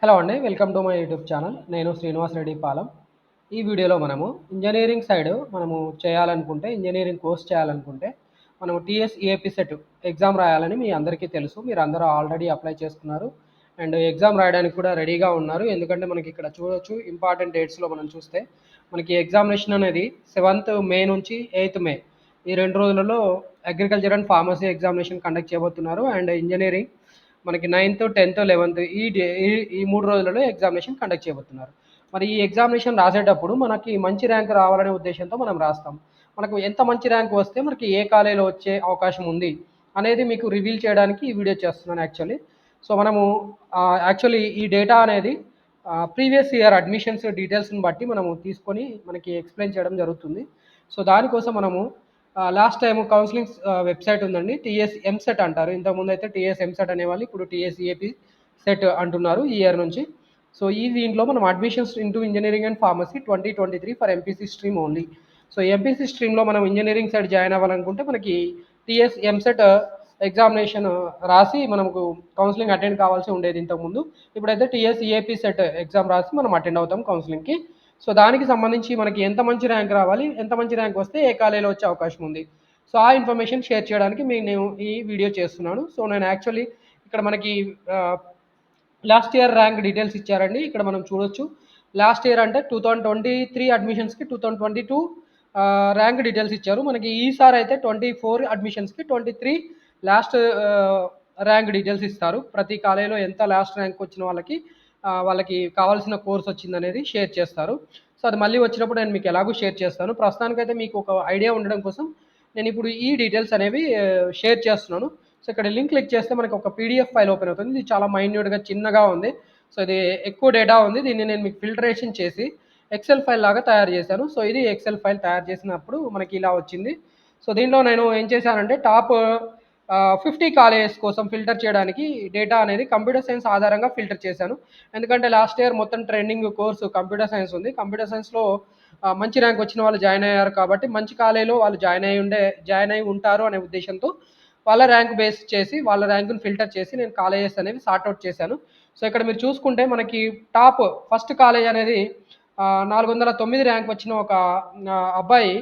Hello అండి. Welcome to my YouTube channel. నేను శ్రీనివాస్ రెడ్డి పాలెం. ఈ వీడియోలో మనము ఇంజినీరింగ్ సైడ్ చేయాలనుకుంటే, ఇంజినీరింగ్ కోర్స్ చేయాలనుకుంటే, మనము టీఎస్ ఏపీ సెట్ ఎగ్జామ్ రాయాలని మీ అందరికీ తెలుసు. మీరందరూ ఆల్రెడీ అప్లై చేసుకున్నారు. అండ్ ఎగ్జామ్ రాయడానికి కూడా రెడీగా ఉన్నారు. ఎందుకంటే మనకి ఇక్కడ చూడొచ్చు ఇంపార్టెంట్ డేట్స్‌లో మనం చూస్తే, మనకి ఎగ్జామినేషన్ అనేది 7th మే నుంచి 8th మే ఈ 2 రోజులలో agriculture and pharmacy examination conduct చేయబోతున్నారు. అండ్ ఇంజినీరింగ్ మనకి 9th, 10th, 11th ఈ 3 రోజులలో ఎగ్జామినేషన్ కండక్ట్ చేయబోతున్నారు. మరి ఈ ఎగ్జామినేషన్ రాసేటప్పుడు మనకి మంచి ర్యాంక్ రావాలనే ఉద్దేశ్యంతో మనం రాస్తాం. మనకు ఎంత మంచి ర్యాంక్ వస్తే మనకి ఏ కాలేజ్‌లో వచ్చే అవకాశం ఉంది అనేది మీకు రివీల్ చేయడానికి ఈ వీడియో చేస్తున్నాను యాక్చువల్లీ. సో, మనము యాక్చువల్లీ ఈ డేటా అనేది ప్రీవియస్ ఇయర్ అడ్మిషన్స్ డీటెయిల్స్‌ని బట్టి మనము తీసుకొని మనకి ఎక్స్‌ప్లెయిన్ చేయడం జరుగుతుంది. సో, దానికోసం మనము లాస్ట్ టైము కౌన్సిలింగ్ వెబ్‌సైట్ ఉందండి. టీఎస్ ఎంసెట్ అంటారు. ఇంతకుముందయితే టీఎస్ ఎంసెట్ అనేవాళ్ళు. ఇప్పుడు టీఎస్ ఏపీ సెట్ అంటున్నారు ఈ ఇయర్ నుంచి. సో, దీంట్లో మనం admissions into engineering and pharmacy 2023 for MPC stream only. So, MPC స్ట్రీమ్‌లో మనం ఇంజినీరింగ్ సైడ్ జాయిన్ అవ్వాలనుకుంటే మనకి టీఎస్ ఎంసెట్ ఎగ్జామినేషన్ రాసి మనకు కౌన్సిలింగ్ అటెండ్ కావాల్సి ఉండేది ఇంతకుముందు. ఇప్పుడైతే టీఎస్ ఏపీ సెట్ ఎగ్జామ్ రాసి మనం అటెండ్ అవుతాం కౌన్సిలింగ్‌కి. సో, దానికి సంబంధించి మనకి ఎంత మంచి ర్యాంక్ రావాలి, ఎంత మంచి ర్యాంక్ వస్తే ఏ కాలేజ్‌లో వచ్చే అవకాశం ఉంది. సో, ఆ ఇన్ఫర్మేషన్ షేర్ చేయడానికి నేను ఈ వీడియో చేస్తున్నాను. సో, నేను యాక్చువల్లీ ఇక్కడ మనకి ఆహ్, లాస్ట్ ఇయర్ ర్యాంక్ డీటెయిల్స్ ఇచ్చారండి. ఇక్కడ మనం చూడొచ్చు. లాస్ట్ ఇయర్ అంటే 2023 అడ్మిషన్స్‌కి 2022 ర్యాంక్ డీటెయిల్స్ ఇచ్చారు. మనకి ఈసారి అయితే 24 అడ్మిషన్స్‌కి 23 లాస్ట్ ర్యాంక్ డీటెయిల్స్ ఇస్తారు. ప్రతి కాలేజ్‌లో ఎంత లాస్ట్ ర్యాంక్ వచ్చిన వాళ్ళకి కావాల్సిన కోర్స్ వచ్చిందనేది షేర్ చేస్తారు. సో, అది మళ్ళీ వచ్చినప్పుడు నేను మీకు ఎలాగో షేర్ చేస్తాను. ప్రస్తుతానికైతే మీకు ఒక ఐడియా ఉండడం కోసం నేను ఇప్పుడు ఈ డీటెయిల్స్ అనేవి షేర్ చేస్తున్నాను. సో, ఇక్కడ లింక్ క్లిక్ చేస్తే మనకి ఒక పీడీఎఫ్ ఫైల్ ఓపెన్ అవుతుంది. ఇది చాలా మైన్యూట్‌గా చిన్నగా ఉంది. సో, ఇది ఎక్కువ డేటా ఉంది. దీన్ని నేను మీకు ఫిల్టరేషన్ చేసి ఎక్సెల్ ఫైల్ లాగా తయారు చేశాను. సో, ఇది ఎక్సెల్ ఫైల్ తయారు చేసినప్పుడు మనకి ఇలా వచ్చింది. సో, దీనిలో నేను ఏం చేశానంటే టాప్ 50 కాలేజెస్ కోసం ఫిల్టర్ చేయడానికి డేటా అనేది కంప్యూటర్ సైన్స్ ఆధారంగా ఫిల్టర్ చేశాను. ఎందుకంటే లాస్ట్ ఇయర్ మొత్తం ట్రెండింగ్ కోర్సు కంప్యూటర్ సైన్స్ ఉంది. కంప్యూటర్ సైన్స్‌లో మంచి ర్యాంక్ వచ్చిన వాళ్ళు జాయిన్ అయ్యారు కాబట్టి మంచి కాలేజ్‌లో వాళ్ళు జాయిన్ అయ్యి ఉంటారు అనే ఉద్దేశ్యంతో వాళ్ళ ర్యాంక్ బేస్ చేసి వాళ్ళ ర్యాంక్‌ని ఫిల్టర్ చేసి నేను కాలేజెస్ అనేవి సార్ట్ ఔట్ చేశాను. సో, ఇక్కడ మీరు చూసుకుంటే మనకి టాప్ ఫస్ట్ కాలేజ్ అనేది 409 ర్యాంక్ వచ్చిన ఒక అబ్బాయి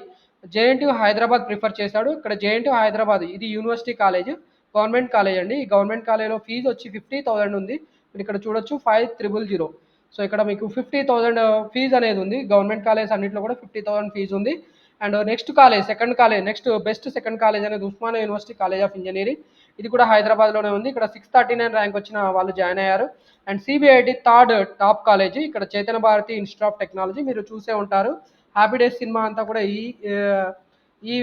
జేఎన్‌టీయూ హైదరాబాద్ ప్రిఫర్ చేశాడు. ఇక్కడ జేఎన్‌టీయూ హైదరాబాద్ ఇది యూనివర్సిటీ కాలేజ్. గవర్నమెంట్ కాలేజ్ అండి. ఈ గవర్నమెంట్ కాలేజ్‌లో ఫీజ్ వచ్చి 50,000 ఉంది. మీరు ఇక్కడ చూడొచ్చు 5000. సో, ఇక్కడ మీకు 50,000 ఫీజ్ అనేది ఉంది. గవర్నమెంట్ కాలేజెస్ అన్నిట్లో కూడా 50,000 ఫీజ్ ఉంది. And next college second college next best second college అనేది Osmania university college of engineering. ఇది కూడా హైదరాబాద్‌లోనే ఉంది. ఇక్కడ 639 ర్యాంక్ వచ్చిన వాళ్ళు జాయిన్ అయ్యారు. And CBIT third top college ఇక్కడ Chaitanya Bharathi institute of technology మీరు చూసే ఉంటారు. 'హ్యాపీ డేస్' సినిమా అంతా కూడా ఆహ్, ఈ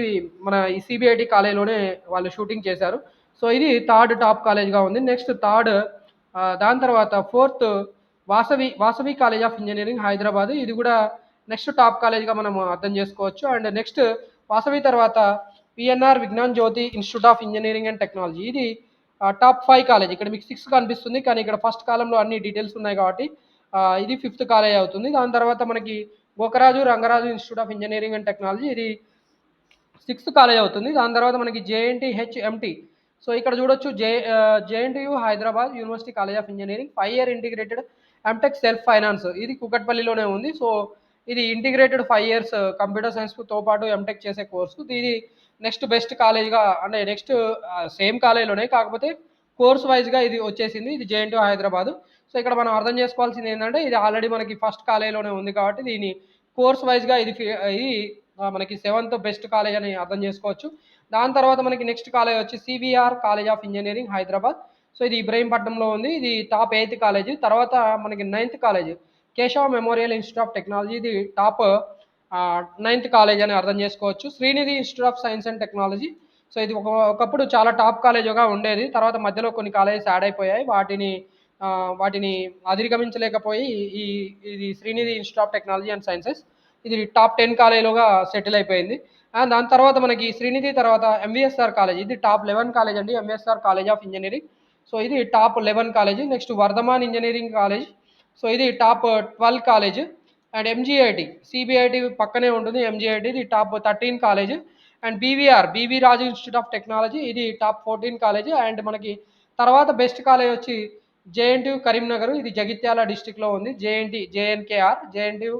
ఈ సీబీఐటీ కాలేజ్‌లోనే వాళ్ళు షూటింగ్ చేశారు. సో, ఇది థర్డ్ టాప్ కాలేజ్‌గా ఉంది. నెక్స్ట్ థర్డ్ దాని తర్వాత fourth Vasavi college of engineering Hyderabad. ఇది కూడా నెక్స్ట్ టాప్ కాలేజ్‌గా మనం అర్థం చేసుకోవచ్చు. అండ్ నెక్స్ట్ వాసవి తర్వాత PNR Vignan Jyothi institute of engineering and technology. ఇది టాప్ 5 కాలేజ్. ఇక్కడ మీకు 6 కనిపిస్తుంది. కానీ ఇక్కడ ఫస్ట్ కాలమ్‌లో అన్ని డీటెయిల్స్ ఉన్నాయి కాబట్టి ఇది ఫిఫ్త్ కాలేజ్ అవుతుంది. దాని తర్వాత మనకి Gokaraju Rangaraju institute of engineering and technology. ఇది సిక్స్త్ కాలేజ్ అవుతుంది. దాని తర్వాత మనకి జేఎన్‌టీహెచ్ఎంటీ. సో, ఇక్కడ చూడొచ్చు JNTU Hyderabad university college of engineering 5 year integrated MTech self finance. ఇది కూకట్పల్లిలోనే ఉంది. సో, ఇది ఇంటిగ్రేటెడ్ 5 ఇయర్స్ కంప్యూటర్ సైన్స్‌తో పాటు ఎంటెక్ చేసే కోర్సు. ఇది నెక్స్ట్ బెస్ట్ కాలేజ్‌గా అంటే నెక్స్ట్ సేమ్ కాలేజ్‌లోనే కాకపోతే కోర్స్ వైస్‌గా ఇది వచ్చేసింది. ఇది జేఎన్‌టీయూ హైదరాబాద్. సో, ఇక్కడ మనం అర్థం చేసుకోవాల్సింది ఏంటంటే ఇది ఆల్రెడీ మనకి ఫస్ట్ కాలేజ్‌లోనే ఉంది కాబట్టి దీని కోర్స్ వైస్‌గా ఇది మనకి సెవెంత్ బెస్ట్ కాలేజ్ అని అర్థం చేసుకోవచ్చు. దాని తర్వాత మనకి నెక్స్ట్ కాలేజ్ వచ్చి CVR college of engineering Hyderabad. So, ఇది ఇబ్రహీంపట్నంలో ఉంది. ఇది టాప్ 8th కాలేజ్. తర్వాత మనకి 9th college Keshava memorial institute of technology. ఇది టాప్ 9th కాలేజ్ అని అర్థం చేసుకోవచ్చు. Srinidhi institute of science and technology. So, ఇది ఒకప్పుడు చాలా టాప్ కాలేజ్‌గా ఉండేది. తర్వాత మధ్యలో కొన్ని కాలేజెస్ యాడ్ అయిపోయాయి. వాటిని అధిగమించలేకపోయి ఈ ఇది Sreenidhi institute of technology and sciences ఇది టాప్ 10 కాలేజ్‌లోగా సెటిల్ అయిపోయింది. దాని తర్వాత మనకి శ్రీనిధి తర్వాత ఎంవీఎస్ఆర్ కాలేజ్. ఇది టాప్ 11 కాలేజ్ అండి. MVSR college of engineering. So, ఇది top 11 college. Next Vardhaman engineering college. So, ఇది top 12 college. And MGIT, CBIT పక్కనే ఉంటుంది ఎంజీఐటీ. ఇది top 13 college. And BV Raju institute of technology. ఇది టాప్ 14 కాలేజ్. అండ్ మనకి తర్వాత బెస్ట్ కాలేజ్ వచ్చి జేఎన్టీయు కరీంనగర్, ఇది జగిత్యాల డిస్టిక్లో ఉంది. JNKR, JNTU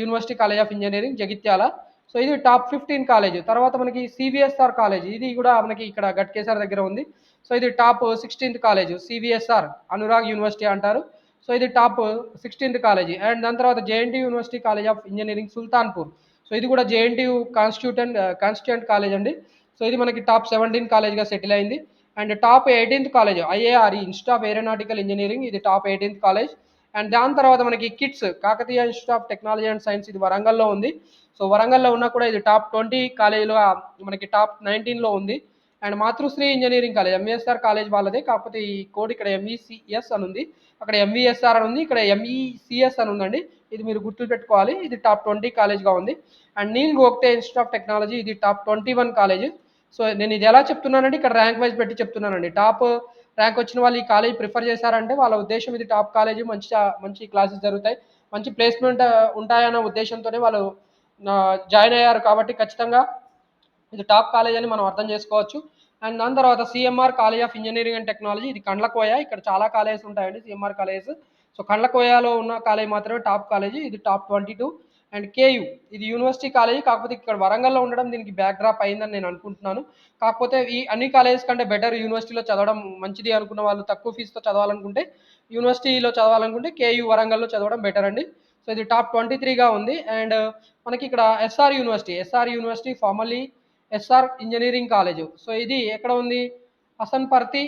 university college of engineering Jagtial. So ఇది టాప్ 15 కాలేజ్. తర్వాత మనకి సివిఎస్ఆర్ కాలేజ్, ఇది కూడా మనకి ఇక్కడ గట్కేసర్ దగ్గర ఉంది. సో ఇది top 16th college. CVSR Anurag university అంటారు. సో ఇది టాప్ 16th కాలేజీ. అండ్ దాని తర్వాత JNTU university college of engineering Sultanpur. So ఇది కూడా జేఎన్టీయూ కాన్స్టిట్యూంట్ కాలేజ్ అండి. సో ఇది మనకి టాప్ 17 కాలేజ్గా సెటిల్ అయింది. And top 18th college IARE, institute of aeronautical engineering, ఇది టాప్ 18th కాలేజ్. అండ్ దాని తర్వాత మనకి KITS Kakatiya institute of technology and science, ఇది వరంగల్లో ఉంది. సో వరంగల్లో ఉన్నా కూడా ఇది టాప్ 20 కాలేజీలుగా మనకి టాప్ 19లో ఉంది. And Matrusri engineering college MVSR college వాళ్ళదే, కాకపోతే ఈ కోడ్ ఇక్కడ ఎంఈసిఎస్ అని ఉంది, అక్కడ ఎంవిఎస్ఆర్ అని ఉంది, ఇక్కడ ఎంఈసిఎస్ అని ఉందండి. ఇది మీరు గుర్తుపెట్టుకోవాలి. ఇది టాప్ 20 కాలేజ్గా ఉంది. And Neil Gogte institute of technology, ఇది టాప్ 21 కాలేజ్. సో నేను ఇది ఎలా చెప్తున్నానంటే ఇక్కడ ర్యాంక్ వైజ్ పెట్టి చెప్తున్నానండి. టాప్ ర్యాంక్ వచ్చిన వాళ్ళు ఈ కాలేజ్ ప్రిఫర్ చేశారంటే వాళ్ళ ఉద్దేశం ఇది టాప్ కాలేజ్, మంచి క్లాసెస్ జరుగుతాయి, మంచి ప్లేస్మెంట్ ఉంటాయన్న ఉద్దేశంతోనే వాళ్ళు జాయిన్ అయ్యారు. కాబట్టి ఖచ్చితంగా ఇది టాప్ కాలేజ్ అని మనం అర్థం చేసుకోవచ్చు. అండ్ దాని తర్వాత CMR college of engineering and technology, ఇది కండ్లకోయ. ఇక్కడ చాలా కాలేజెస్ ఉంటాయండి సిఎంఆర్ కాలేజెస్. సో కండ్లకోయలో ఉన్న కాలేజ్ మాత్రమే టాప్ కాలేజీ, ఇది టాప్ 22. అండ్ కేయు, ఇది యూనివర్సిటీ కాలేజీ, కాకపోతే ఇక్కడ వరంగల్లో ఉండడం దీనికి బ్యాక్ డ్రాప్ అయిందని నేను అనుకుంటున్నాను. కాకపోతే ఈ అన్ని కాలేజెస్ కంటే బెటర్ యూనివర్సిటీలో చదవడం మంచిది అనుకున్న వాళ్ళు, తక్కువ ఫీజుతో చదవాలనుకుంటే యూనివర్సిటీలో చదవాలనుకుంటే కేయు వరంగల్లో చదవడం బెటర్ అండి. సో ఇది టాప్ 23గా ఉంది. అండ్ మనకి ఇక్కడ SR university formally SR engineering college. So ఇది ఎక్కడ ఉంది? హసన్పర్తి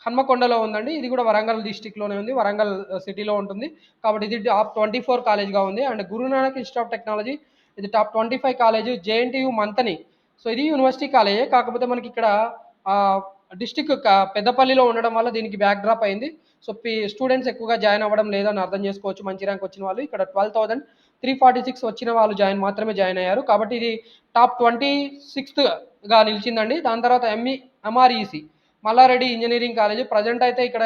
హన్మకొండలో ఉందండి. ఇది కూడా వరంగల్ డిస్టిక్లోనే ఉంది, వరంగల్ సిటీలో ఉంటుంది. కాబట్టి ఇది టాప్ 24 కాలేజ్గా ఉంది. And Guru Nanak institute of technology, ఇది top 25 college. JNTU Manthani, so ఇది యూనివర్సిటీ కాలేజే, కాకపోతే మనకి ఇక్కడ డిస్టిక్ పెద్దపల్లిలో ఉండడం వల్ల దీనికి బ్యాక్ డ్రాప్ అయింది. సో స్టూడెంట్స్ ఎక్కువగా జాయిన్ అవ్వడం లేదని అర్థం చేసుకోవచ్చు. మంచి ర్యాంక్ వచ్చిన వాళ్ళు ఇక్కడ 12,346 వచ్చిన వాళ్ళు మాత్రమే జాయిన్ అయ్యారు. కాబట్టి ఇది టాప్ 26గా నిలిచిందండి. దాని తర్వాత MREC Mallareddy engineering college. Present అయితే ఇక్కడ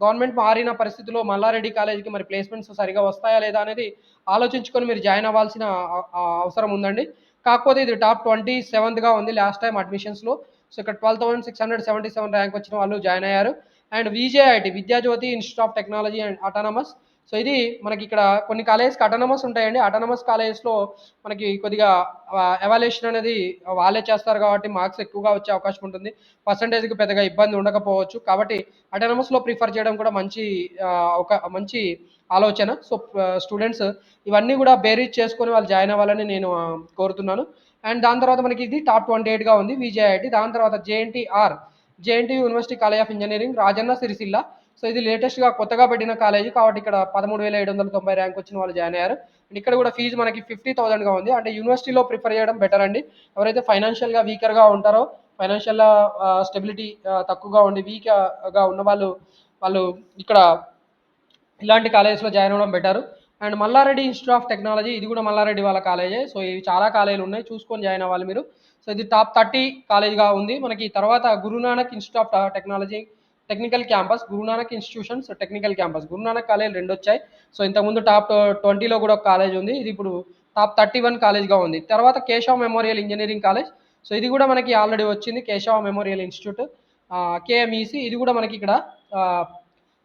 గవర్నమెంట్ మారిన పరిస్థితిలో మల్లారెడ్డి కాలేజ్కి మరి ప్లేస్మెంట్స్ సరిగా వస్తాయా లేదా అనేది ఆలోచించుకొని మీరు జాయిన్ అవ్వాల్సిన అవసరం ఉందండి. కాకపోతే ఇది టాప్ 27గా ఉంది లాస్ట్ టైం అడ్మిషన్స్లో. సో ఇక్కడ 12,677 ర్యాంక్ వచ్చిన వాళ్ళు జాయిన్ అయ్యారు. And VJIT Vidyajyothi institute of technology and autonomous. So ఇది మనకి ఇక్కడ కొన్ని కాలేజెస్కి అటానమస్ ఉంటాయండి. అటానమస్ కాలేజెస్లో మనకి కొద్దిగా ఎవాల్యుయేషన్ అనేది వాళ్ళే చేస్తారు కాబట్టి మార్క్స్ ఎక్కువగా వచ్చే అవకాశం ఉంటుంది. పర్సంటేజ్కి పెద్దగా ఇబ్బంది ఉండకపోవచ్చు. కాబట్టి అటానమస్లో ప్రిఫర్ చేయడం కూడా ఒక మంచి ఆలోచన. సో స్టూడెంట్స్ ఇవన్నీ కూడా బేరీజ్ చేసుకొని వాళ్ళు జాయిన్ అవ్వాలని నేను కోరుతున్నాను. అండ్ దాని తర్వాత మనకి ఇది టాప్ 28గా ఉంది విజేఐటి. దాని తర్వాత JNTU university college of engineering Rajanna Sircilla. So ఇది లేటెస్ట్గా కొత్తగా పెట్టిన కాలేజీ, కాబట్టి ఇక్కడ 13,790 ర్యాంక్ వచ్చిన వాళ్ళు జాయిన్ అయ్యారు. అండ్ ఇక్కడ కూడా ఫీజు మనకి 50,000గా ఉంది. అంటే యూనివర్సిటీలో ప్రిఫర్ చేయడం బెటర్ అండి. ఎవరైతే ఫైనాన్షియల్గా వీకర్గా ఉంటారో, ఫైనాన్షియల్ స్టెబిలిటీ తక్కువగా ఉండి వీక్గా ఉన్న వాళ్ళు ఇక్కడ ఇలాంటి కాలేజెస్లో జాయిన్ అవ్వడం better. And Mallareddy institute of technology, ఇది కూడా మల్లారెడ్డి వాళ్ళ కాలేజే. సో ఇవి చాలా కాలేజీలు ఉన్నాయి, చూసుకొని జాయిన్ అవ్వాలి మీరు. సో ఇది టాప్ 30 కాలేజ్గా ఉంది. మనకి తర్వాత Guru Nanak institute of technology technical campus, Guru Nanak institutions technical campus, Guru Nanak college 2 వచ్చాయి. సో ఇంతకుముందు టాప్ 20లో కూడా ఒక కాలేజ్ ఉంది, ఇది ఇప్పుడు టాప్ 31 కాలేజ్గా ఉంది. తర్వాత Keshav memorial engineering college. So ఇది కూడా మనకి ఆల్రెడీ వచ్చింది, కేశవ మెమోరియల్ ఇన్స్టిట్యూట్ కేఎంఈసి. ఇది కూడా మనకి ఇక్కడ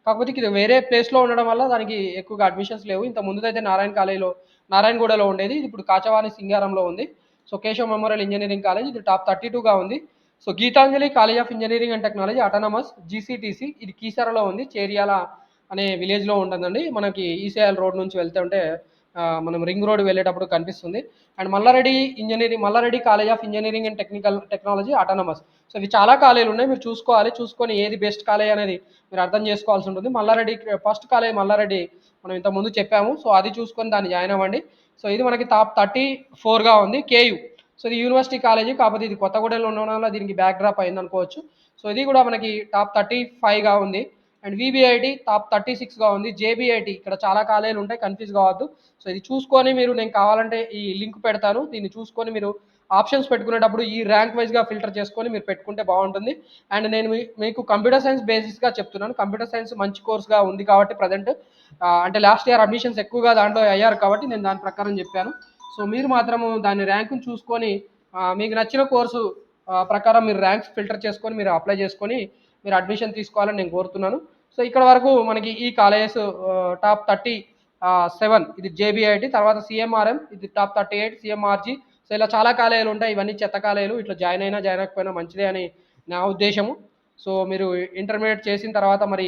కాకపోతే ఇది వేరే ప్లేస్లో ఉండడం వల్ల దానికి ఎక్కువగా అడ్మిషన్స్ లేవు. ఇంత ముందుదైతే నారాయణగూడలో ఉండేది, ఇది ఇప్పుడు కాచవాని సింగారంలో ఉంది. So Keshav memorial engineering college, ఇది టాప్ 32గా ఉంది. So Geethanjali college of engineering and technology autonomous GCTC, ఇది కీసరలో ఉంది, చేరియాల అనే విలేజ్లో ఉంటుందండి. మనకి ఈసీఐఎల్ రోడ్ నుంచి వెళ్తుంటే మనం రింగ్ రోడ్ వెళ్ళేటప్పుడు కనిపిస్తుంది. And Mallareddy college of engineering and technology autonomous. So ఇవి చాలా కాలేజీలు ఉన్నాయి, మీరు చూసుకొని ఏది బెస్ట్ కాలేజ్ అనేది మీరు అర్థం చేసుకోవాల్సి ఉంటుంది. ఫస్ట్ కాలేజ్ మల్లారెడ్డి మనం ఇంత ముందు చెప్పాము. సో అది చూసుకొని దాన్ని జాయిన్ అవ్వండి. సో ఇది మనకి టాప్ 34గా ఉంది. కేయు, సో ఇది యూనివర్సిటీ కాలేజీ, కాకపోతే ఇది కొత్తగూడెంలో ఉండడం వల్ల దీనికి బ్యాక్ డ్రాప్ అయింది అనుకోవచ్చు. సో ఇది కూడా మనకి టాప్ 35గా ఉంది. అండ్ విబిఐటి టాప్ 36గా ఉంది. జేబిఐటి, ఇక్కడ చాలా కాలేజీలు ఉంటాయి, కన్ఫ్యూజ్ కావద్దు. సో ఇది చూసుకొని నేను కావాలంటే ఈ లింక్ పెడతాను, దీన్ని చూసుకొని మీరు ఆప్షన్స్ పెట్టుకునేటప్పుడు ఈ ర్యాంక్ వైజ్గా ఫిల్టర్ చేసుకొని మీరు పెట్టుకుంటే బాగుంటుంది. అండ్ నేను మీకు కంప్యూటర్ సైన్స్ బేసిస్గా చెప్తున్నాను. కంప్యూటర్ సైన్స్ మంచి కోర్స్గా ఉంది కాబట్టి ప్రజెంట్ అంటే లాస్ట్ ఇయర్ అడ్మిషన్స్ ఎక్కువగా దాంట్లో అయ్యారు కాబట్టి నేను దాని ప్రకారం చెప్పాను. సో మీరు మాత్రము దాని ర్యాంకును చూసుకొని మీకు నచ్చిన కోర్సు ప్రకారం మీరు ర్యాంక్స్ ఫిల్టర్ చేసుకొని మీరు అప్లై చేసుకొని మీరు అడ్మిషన్ తీసుకోవాలని నేను కోరుతున్నాను. సో ఇక్కడ వరకు మనకి ఈ కాలేజెస్ టాప్ 37 ఇది జేబీఐటి, తర్వాత సిఎంఆర్ఎం ఇది టాప్ 38 సిఎంఆర్జీ. సో ఇలా చాలా కాలేజీలు ఉంటాయి, ఇవన్నీ చెత్త కాలేజీలు. ఇట్లా జాయిన్ అయినా జాయిన్ అవ్వకపోయినా మంచిదే అని నా ఉద్దేశము. సో మీరు ఇంటర్మీడియట్ చేసిన తర్వాత మరి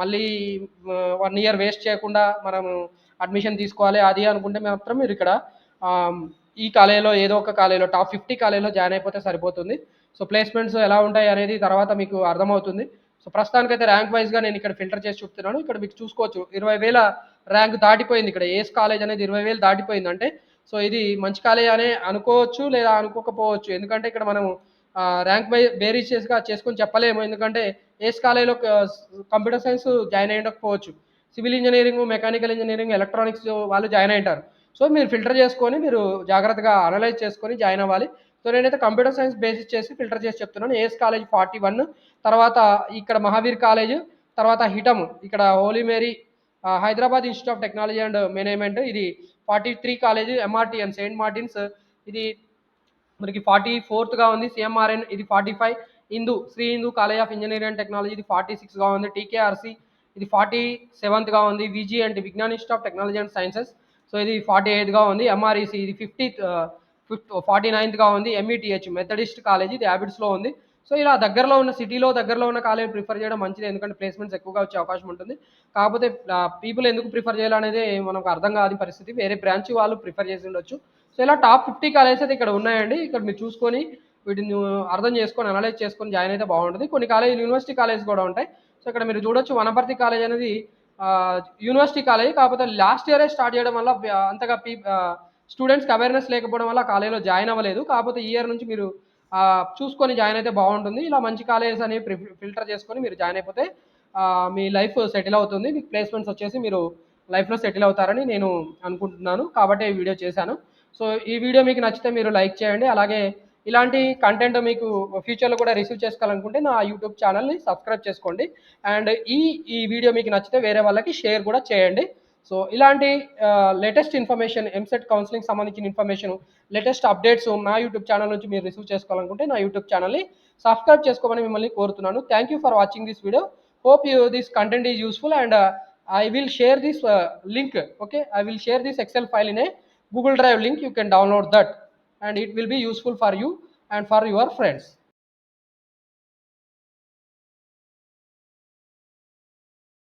మళ్ళీ 1 ఇయర్ వేస్ట్ చేయకుండా మనము అడ్మిషన్ తీసుకోవాలి అది అనుకుంటే మాత్రం మీరు ఇక్కడ ఈ కాలేజీలో ఏదో ఒక కాలేజీలో టాప్ 50 కాలేజీలో జాయిన్ అయిపోతే సరిపోతుంది. సో ప్లేస్మెంట్స్ ఎలా ఉంటాయి అనేది తర్వాత మీకు అర్థమవుతుంది. సో ప్రస్తుతానికైతే ర్యాంక్ వైజ్గా నేను ఇక్కడ ఫిల్టర్ చేసి చూపుతున్నాను. ఇక్కడ మీకు చూసుకోవచ్చు 20,000 ర్యాంక్ దాటిపోయింది. ఇక్కడ ఏస్ కాలేజ్ అనేది 20,000 దాటిపోయింది అంటే సో ఇది మంచి కాలేజ్ అనే అనుకోవచ్చు లేదా అనుకోకపోవచ్చు. ఎందుకంటే ఇక్కడ మనం ర్యాంక్ బేరీస్ చేసుకొని చెప్పలేము. ఎందుకంటే ఏస్ కాలేజ్లో కంప్యూటర్ సైన్స్ జాయిన్ అయ్యకపోవచ్చు, civil engineering, mechanical engineering, electronics వాళ్ళు జాయిన్ అయ్యారు. సో మీరు ఫిల్టర్ చేసుకొని మీరు జాగ్రత్తగా అనలైజ్ చేసుకొని జాయిన్ అవ్వాలి. సో నేనైతే కంప్యూటర్ సైన్స్ బేసిస్ చేసి ఫిల్టర్ చేసి చెప్తున్నాను. ఏఎస్ కాలేజ్ 41, తర్వాత ఇక్కడ మహావీర్ కాలేజ్, తర్వాత హిటమ్ ఇక్కడ Holy Mary Hyderabad institute of technology and management ఇది 43 కాలేజ్, ఎంఆర్టీఎన్ సెయింట్ మార్టిన్స్ ఇది మనకి 44గా ఉంది, సిఎంఆర్ఎన్ ఇది 45, Sri Hindu college of engineering and technology ఇది 46గా ఉంది, టీకేఆర్సి ఇది 47గా ఉంది, విజీ అంటే Vignan institute of technology and sciences so ఇది 48గా ఉంది, ఎంఆర్ఈసి ఇది 49గా ఉంది, ఎంఈటిహెచ్ మెథడిస్ట్ కాలేజ్ ఇది హ్యాబిట్స్లో ఉంది. సో ఇలా దగ్గరలో ఉన్న సిటీలో దగ్గరలో ఉన్న కాలేజ్ ప్రిఫర్ చేయడం మంచిది, ఎందుకంటే ప్లేస్మెంట్స్ ఎక్కువగా వచ్చే అవకాశం ఉంటుంది. కాకపోతే పీపుల్ ఎందుకు ప్రిఫర్ చేయాలనేది మనకు అర్థం కాని పరిస్థితి, వేరే బ్రాంచ్ వాళ్ళు ప్రిఫర్ చేసి ఉండొచ్చు. సో ఇలా టాప్ 50 కాలేజెస్ అయితే ఇక్కడ ఉన్నాయండి. ఇక్కడ మీరు చూసుకొని వీటిని అర్థం చేసుకొని అనలైజ్ చేసుకొని జాయిన్ అయితే బాగుంటుంది. కొన్ని కాలేజీలు యూనివర్సిటీ కాలేజ్ కూడా ఉంటాయి. సో ఇక్కడ మీరు చూడొచ్చు వనపర్తి కాలేజ్ అనేది యూనివర్సిటీ కాలేజ్, కాకపోతే లాస్ట్ ఇయరే స్టార్ట్ చేయడం వల్ల అంతగా స్టూడెంట్స్కి అవేర్నెస్ లేకపోవడం వల్ల కాలేజీలో జాయిన్ అవ్వలేదు. కాకపోతే ఈ ఇయర్ నుంచి మీరు చూసుకొని జాయిన్ అయితే బాగుంటుంది. ఇలా మంచి కాలేజెస్ అనేవి ఫిల్టర్ చేసుకొని మీరు జాయిన్ అయిపోతే మీ లైఫ్ సెటిల్ అవుతుంది. మీకు ప్లేస్మెంట్స్ వచ్చేసి మీరు లైఫ్లో సెటిల్ అవుతారని నేను అనుకుంటున్నాను, కాబట్టి ఈ వీడియో చేశాను. సో ఈ వీడియో మీకు నచ్చితే మీరు లైక్ చేయండి. అలాగే ఇలాంటి కంటెంట్ మీకు ఫ్యూచర్లో కూడా రిసీవ్ చేసుకోవాలనుకుంటే నా యూట్యూబ్ ఛానల్ని సబ్స్క్రైబ్ చేసుకోండి. అండ్ ఈ వీడియో మీకు నచ్చితే వేరే వాళ్ళకి షేర్ కూడా చేయండి. సో ఇలాంటి లేటెస్ట్ ఇన్ఫర్మేషన్, ఎంసెట్ కౌన్సిలింగ్ సంబంధించిన ఇన్ఫర్మేషన్, లేటెస్ట్ అప్డేట్స్ నా యూట్యూబ్ ఛానల్ నుంచి మీరు రిసీవ్ చేసుకోవాలనుకుంటే నా యూట్యూబ్ ఛానల్ని సబ్స్క్రైబ్ చేసుకోమని మిమ్మల్ని కోరుతున్నాను. Thank you for watching this video. Hope this content is useful, and I will share this link. Okay, I will share this Excel file in a Google Drive link. You can download that, and it will be useful for you and for your friends.